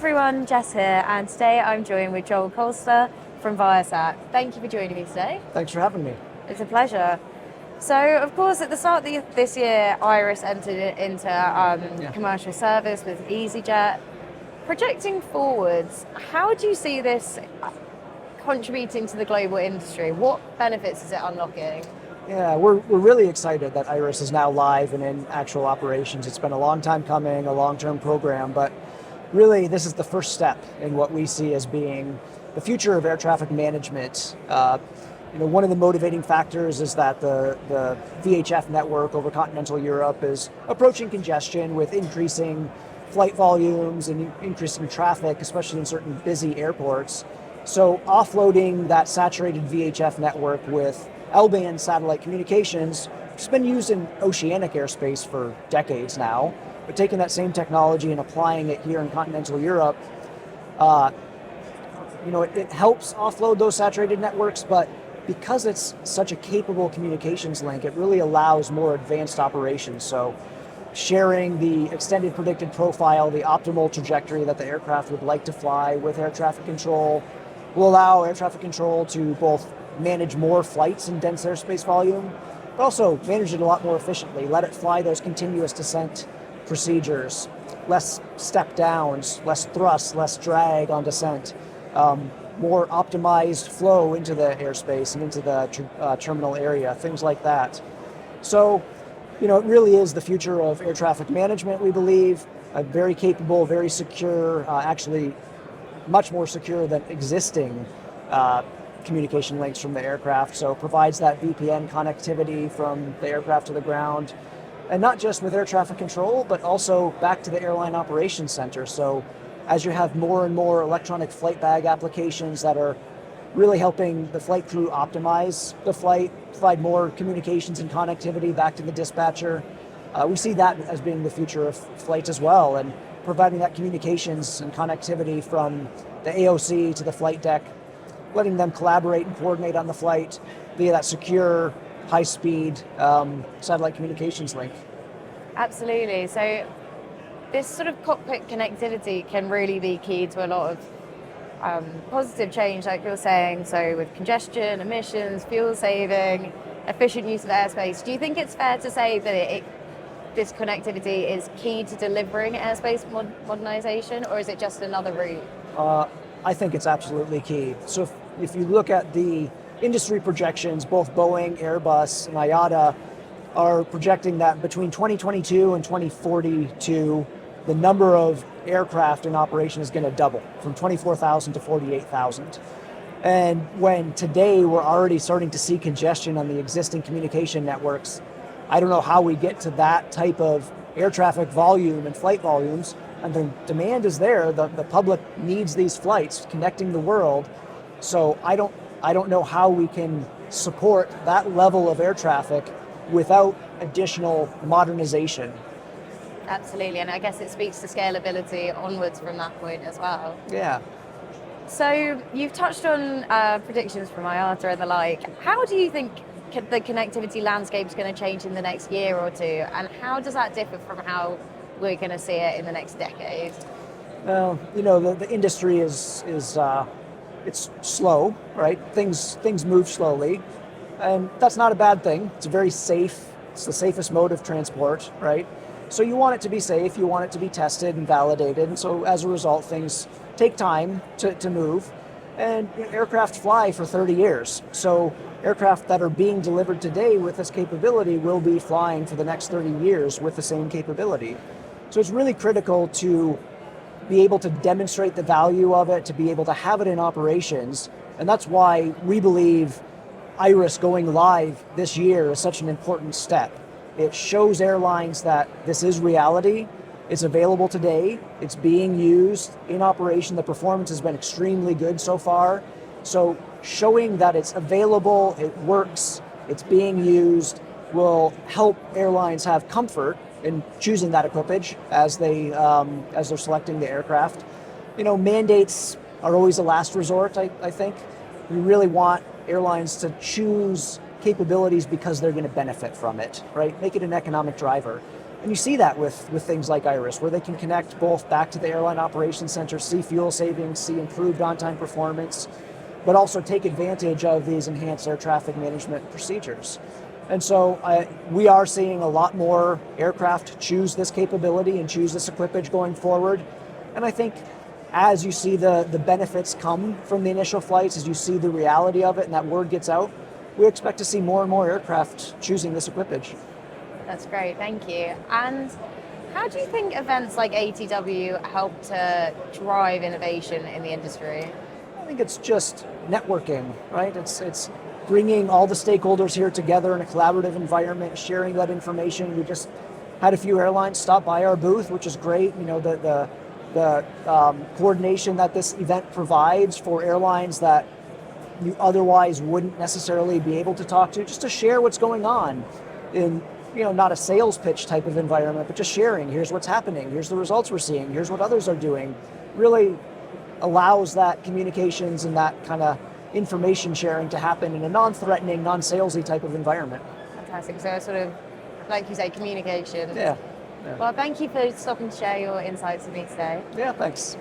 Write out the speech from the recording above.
everyone, Jess here, and today I'm joined with Joel Klooster from Viasat. Thank you for joining me today. Thanks for having me. It's a pleasure. So, of course, at the start of this year, Iris entered into commercial service with EasyJet. Projecting forwards, how do you see this contributing to the global industry? What benefits is it unlocking? Yeah, we're really excited that Iris is now live and in actual operations. It's been a long time coming, a long-term program, but really this is the first step in what we see as being the future of air traffic management. One of the motivating factors is that the VHF network over continental Europe is approaching congestion with increasing flight volumes and increasing traffic, especially in certain busy airports. So offloading that saturated VHF network with L-band satellite communications, which has been used in oceanic airspace for decades now, but taking that same technology and applying it here in continental Europe, it helps offload those saturated networks, but because it's such a capable communications link, it really allows more advanced operations. So sharing the extended predicted profile, the optimal trajectory that the aircraft would like to fly with air traffic control will allow air traffic control to both manage more flights in dense airspace volume, but also manage it a lot more efficiently. Let it fly those continuous descent procedures, less step downs, less thrust, less drag on descent, more optimized flow into the airspace and into the terminal area, things like that. So, it really is the future of air traffic management, we believe. Very capable, very secure, actually much more secure than existing communication links from the aircraft. So it provides that VPN connectivity from the aircraft to the ground. And not just with air traffic control, but also back to the airline operations center. So as you have more and more electronic flight bag applications that are really helping the flight crew optimize the flight, provide more communications and connectivity back to the dispatcher, we see that as being the future of flights as well, and providing that communications and connectivity from the AOC to the flight deck, letting them collaborate and coordinate on the flight via that secure, high-speed satellite communications link. Absolutely. So this sort of cockpit connectivity can really be key to a lot of positive change, like you're saying. So with congestion, emissions, fuel saving, efficient use of airspace, do you think it's fair to say that this connectivity is key to delivering airspace modernisation, or is it just another route? I think it's absolutely key. So if you look at the industry projections, both Boeing, Airbus, and IATA are projecting that between 2022 and 2042, the number of aircraft in operation is going to double from 24,000 to 48,000. And when today we're already starting to see congestion on the existing communication networks, I don't know how we get to that type of air traffic volume and flight volumes. And the demand is there. The public needs these flights connecting the world. So I don't know how we can support that level of air traffic without additional modernization. Absolutely, and I guess it speaks to scalability onwards from that point as well. Yeah. So you've touched on predictions from IATA and the like. How do you think the connectivity landscape is going to change in the next year or two, and how does that differ from how we're going to see it in the next decade? Well, the industry is it's slow, right? Things move slowly, and that's not a bad thing. It's very safe. It's the safest mode of transport, right? So you want it to be safe, you want it to be tested and validated, and so as a result, things take time to move. And aircraft fly for 30 years. So aircraft that are being delivered today with this capability will be flying for the next 30 years with the same capability. So it's really critical to be able to demonstrate the value of it, to be able to have it in operations. And that's why we believe Iris going live this year is such an important step. It shows airlines that this is reality. It's available today. It's being used in operation. The performance has been extremely good so far. So showing that it's available, it works, it's being used, will help airlines have comfort in choosing that equipage as they're selecting the aircraft. Mandates are always a last resort, I think. We really want airlines to choose capabilities because they're going to benefit from it, right? Make it an economic driver. And you see that with things like Iris, where they can connect both back to the airline operations center, see fuel savings, see improved on-time performance, but also take advantage of these enhanced air traffic management procedures. And so we are seeing a lot more aircraft choose this capability and choose this equipage going forward. And I think as you see the benefits come from the initial flights, as you see the reality of it and that word gets out, we expect to see more and more aircraft choosing this equipage. That's great, thank you. And how do you think events like ATW help to drive innovation in the industry? I think it's just networking, right? It's bringing all the stakeholders here together in a collaborative environment, sharing that information. We just had a few airlines stop by our booth, which is great. You know, the coordination that this event provides for airlines that you otherwise wouldn't necessarily be able to talk to, just to share what's going on in, not a sales pitch type of environment, but just sharing, here's what's happening, here's the results we're seeing, here's what others are doing, really allows that communications and that kind of information sharing to happen in a non-threatening, non-salesy type of environment. Fantastic. So sort of, like you say, communication. Yeah. Well, thank you for stopping to share your insights with me today. Yeah, thanks.